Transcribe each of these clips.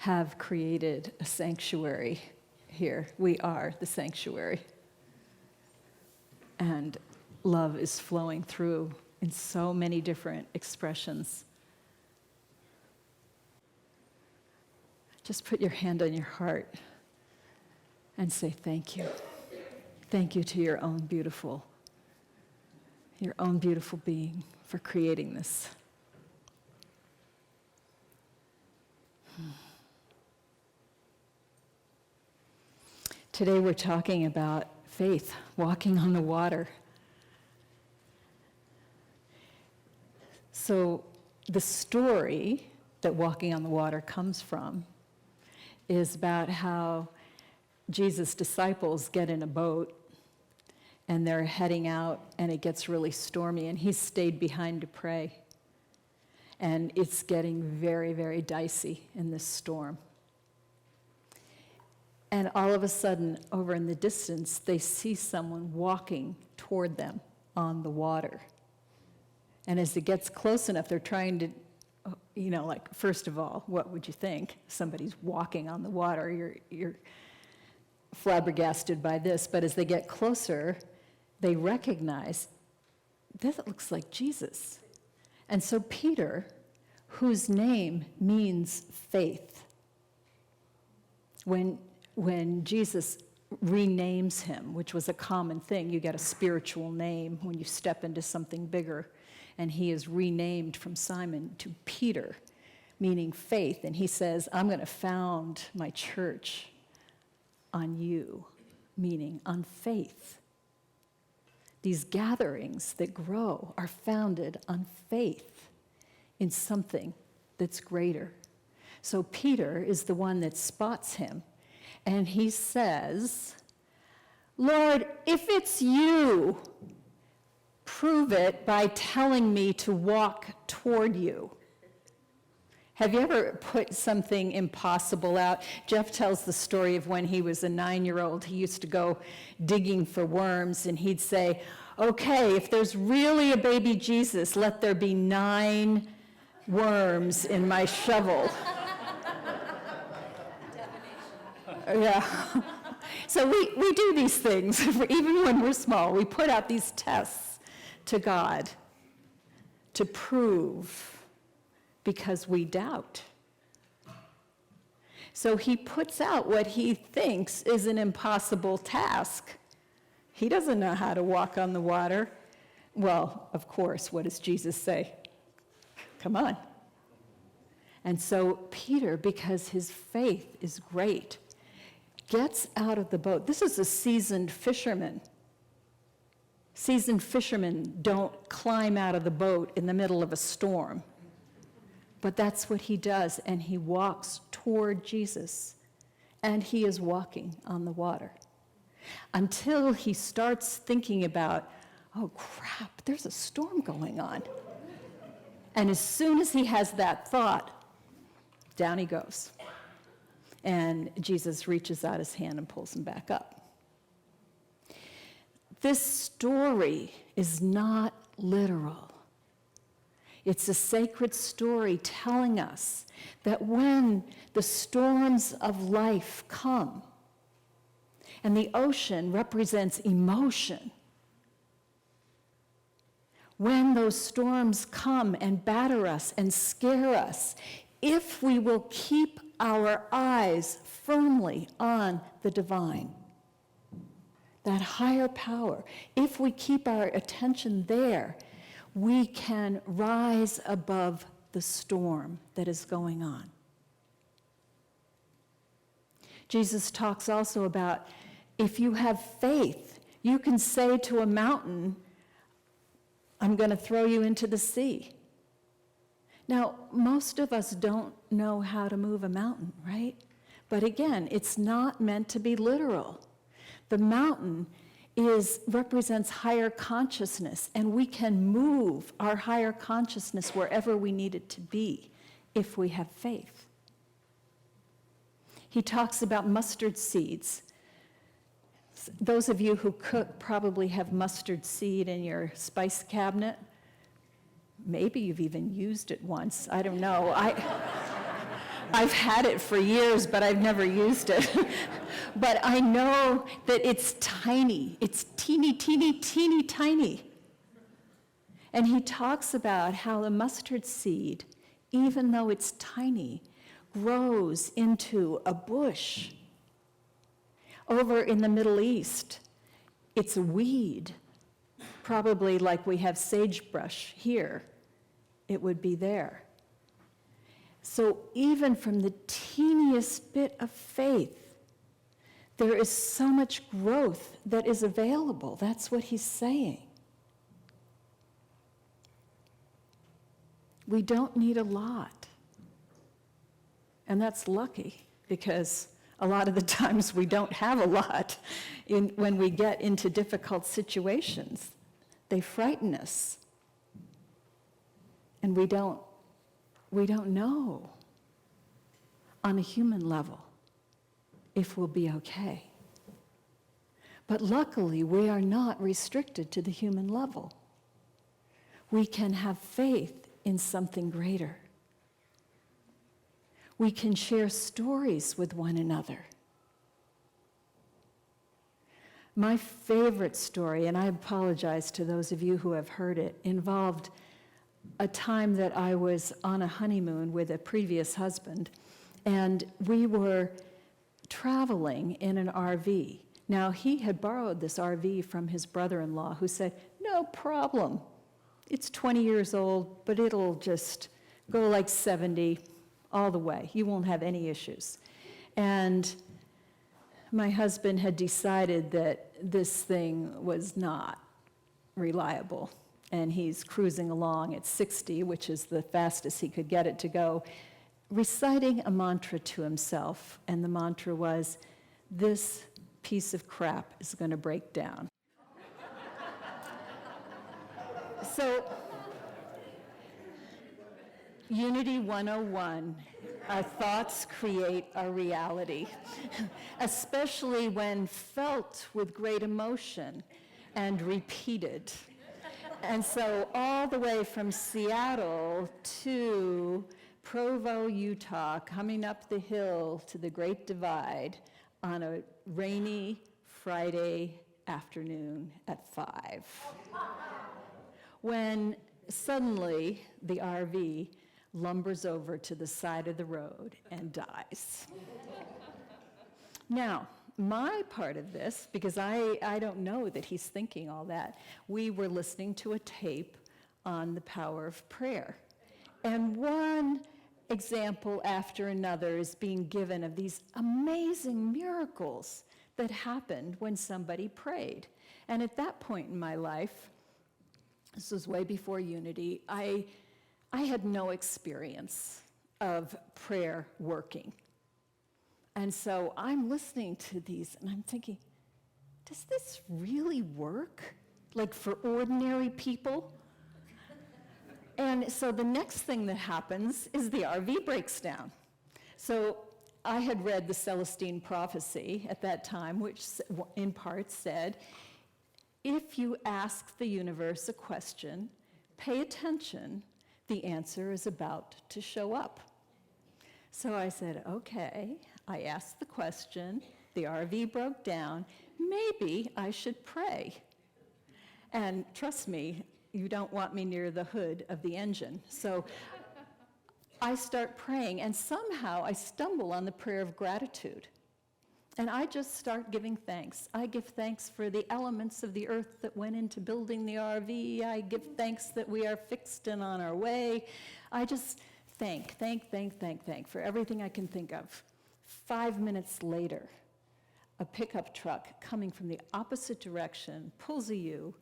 have created a sanctuary here. We are the sanctuary. And love is flowing through in so many different expressions. Just put your hand on your heart and say thank you. Thank you to your own beautiful being for creating this. Today we're talking about faith, walking on the water. So the story that walking on the water comes from is about how Jesus' disciples get in a boat and they're heading out and it gets really stormy and he's stayed behind to pray. And it's getting very, very dicey in this storm. And all of a sudden, over in the distance, they see someone walking toward them on the water. And as it gets close enough, they're trying to, first of all, what would you think? Somebody's walking on the water. You're flabbergasted by this. But as they get closer, they recognize, that looks like Jesus. And so Peter, whose name means faith, when Jesus renames him, which was a common thing, you get a spiritual name when you step into something bigger, and he is renamed from Simon to Peter, meaning faith, and he says, I'm going to found my church on you, meaning on faith. These gatherings that grow are founded on faith in something that's greater. So Peter is the one that spots him, and he says, Lord, if it's you, prove it by telling me to walk toward you. Have you ever put something impossible out? Jeff tells the story of when he was a 9-year-old. He used to go digging for worms, and he'd say, okay, if there's really a baby Jesus, let there be 9 worms in my shovel. Yeah. So we do these things, even when we're small. We put out these tests to God to prove, because we doubt. So he puts out what he thinks is an impossible task. He doesn't know how to walk on the water. Well, of course, what does Jesus say? Come on. And so Peter, because his faith is great, gets out of the boat. This is a seasoned fisherman. Seasoned fishermen don't climb out of the boat in the middle of a storm. But that's what he does, and he walks toward Jesus. And he is walking on the water. Until he starts thinking about, oh crap, there's a storm going on. And as soon as he has that thought, down he goes. And Jesus reaches out his hand and pulls him back up. This story is not literal. It's a sacred story telling us that when the storms of life come, and the ocean represents emotion, when those storms come and batter us and scare us, if we will keep our eyes firmly on the divine, that higher power, if we keep our attention there, we can rise above the storm that is going on. Jesus talks also about if you have faith, you can say to a mountain, I'm going to throw you into the sea. Now, most of us don't know how to move a mountain, right? But again, it's not meant to be literal. The mountain represents higher consciousness, and we can move our higher consciousness wherever we need it to be if we have faith. He talks about mustard seeds. Those of you who cook probably have mustard seed in your spice cabinet. Maybe you've even used it once. I don't know. I've had it for years, but I've never used it. But I know that it's tiny. It's teeny, teeny, teeny, tiny. And he talks about how the mustard seed, even though it's tiny, grows into a bush. Over in the Middle East, it's a weed, probably like we have sagebrush here. It would be there. So even from the teeniest bit of faith, there is so much growth that is available. That's what he's saying. We don't need a lot. And that's lucky, because a lot of the times we don't have a lot when we get into difficult situations. They frighten us. And we don't know on a human level if we'll be okay. But luckily, we are not restricted to the human level. We can have faith in something greater. We can share stories with one another. My favorite story, and I apologize to those of you who have heard it, involved a time that I was on a honeymoon with a previous husband, and we were traveling in an RV. Now, he had borrowed this RV from his brother-in-law, who said, "No problem. It's 20 years old, but it'll just go like 70 all the way. You won't have any issues." And my husband had decided that this thing was not reliable. And he's cruising along at 60, which is the fastest he could get it to go, reciting a mantra to himself. And the mantra was, "This piece of crap is going to break down." So, Unity 101, our thoughts create our reality, especially when felt with great emotion and repeated. And so all the way from Seattle to Provo, Utah, coming up the hill to the Great Divide on a rainy Friday afternoon at 5. When suddenly the RV lumbers over to the side of the road and dies. Now, my part of this, because I don't know that he's thinking all that, we were listening to a tape on the power of prayer. And one example after another is being given of these amazing miracles that happened when somebody prayed. And at that point in my life, this was way before Unity, I had no experience of prayer working. And so I'm listening to these and I'm thinking, does this really work? Like for ordinary people? And so the next thing that happens is the RV breaks down. So I had read the Celestine prophecy at that time, which in part said, if you ask the universe a question, pay attention, the answer is about to show up. So I said, okay, I asked the question, the RV broke down, maybe I should pray. And trust me, you don't want me near the hood of the engine. So I start praying, and somehow I stumble on the prayer of gratitude. And I just start giving thanks. I give thanks for the elements of the earth that went into building the RV. I give thanks that we are fixed and on our way. I just thank for everything I can think of. 5 minutes later, a pickup truck coming from the opposite direction pulls a U,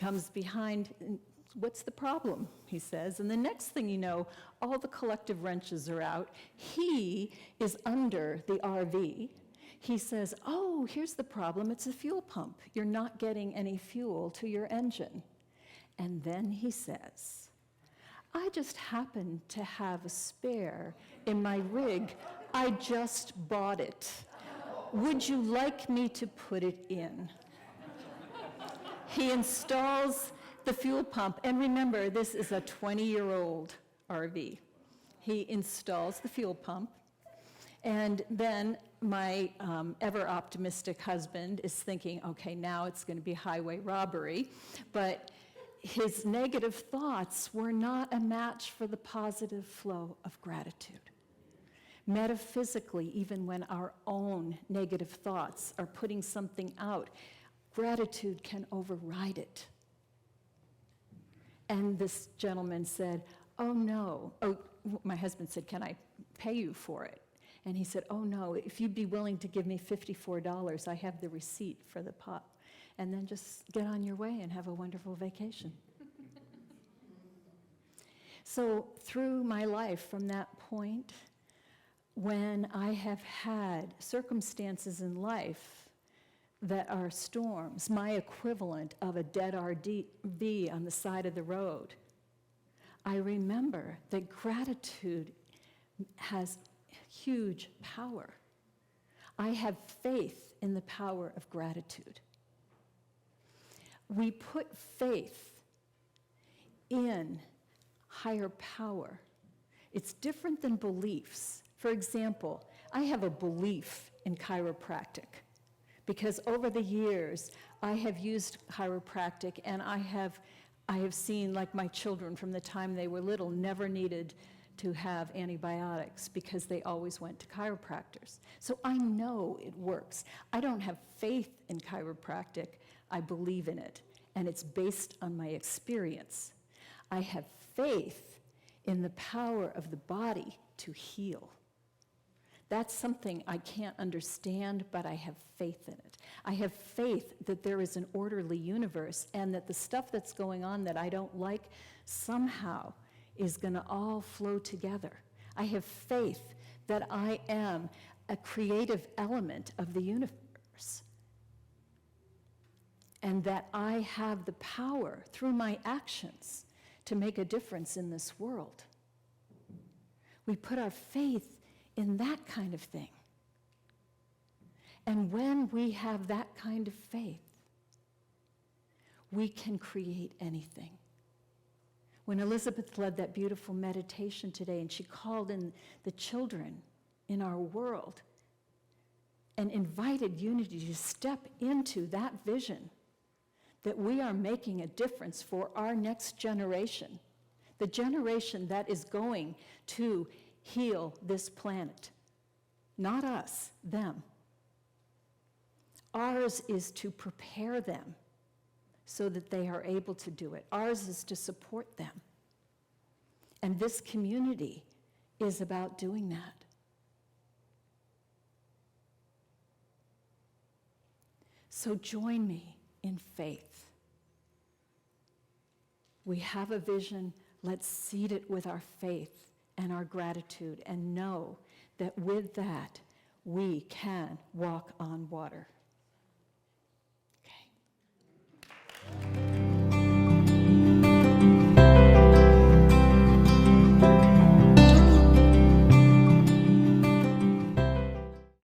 comes behind, and what's the problem, he says. And the next thing you know, all the collective wrenches are out. He is under the RV. He says, oh, here's the problem, it's a fuel pump. You're not getting any fuel to your engine. And then he says, I just happen to have a spare in my rig. I just bought it. Would you like me to put it in? He installs the fuel pump, and remember, this is a 20-year-old RV. He installs the fuel pump, And then my ever-optimistic husband is thinking, okay, now it's going to be highway robbery. But his negative thoughts were not a match for the positive flow of gratitude. Metaphysically, even when our own negative thoughts are putting something out, gratitude can override it. And this gentleman said, oh no. Oh, my husband said, can I pay you for it? And he said, oh no, if you'd be willing to give me $54, I have the receipt for the pot. And then just get on your way and have a wonderful vacation. So through my life from that point, when I have had circumstances in life that are storms, my equivalent of a dead RV on the side of the road, I remember that gratitude has huge power. I have faith in the power of gratitude. We put faith in higher power. It's different than beliefs. For example, I have a belief in chiropractic because over the years I have used chiropractic, and I have seen, like my children from the time they were little, never needed to have antibiotics because they always went to chiropractors. So I know it works. I don't have faith in chiropractic, I believe in it, and it's based on my experience. I have faith in the power of the body to heal. That's something I can't understand, but I have faith in it. I have faith that there is an orderly universe and that the stuff that's going on that I don't like somehow is going to all flow together. I have faith that I am a creative element of the universe and that I have the power through my actions to make a difference in this world. We put our faith in that kind of thing. And when we have that kind of faith, we can create anything. When Elizabeth led that beautiful meditation today, and she called in the children in our world and invited unity to step into that vision that we are making a difference for our next generation, the generation that is going to heal this planet. Not us, them. Ours is to prepare them so that they are able to do it. Ours is to support them. And this community is about doing that. So join me in faith. We have a vision. Let's seed it with our faith and our gratitude and know that with that we can walk on water.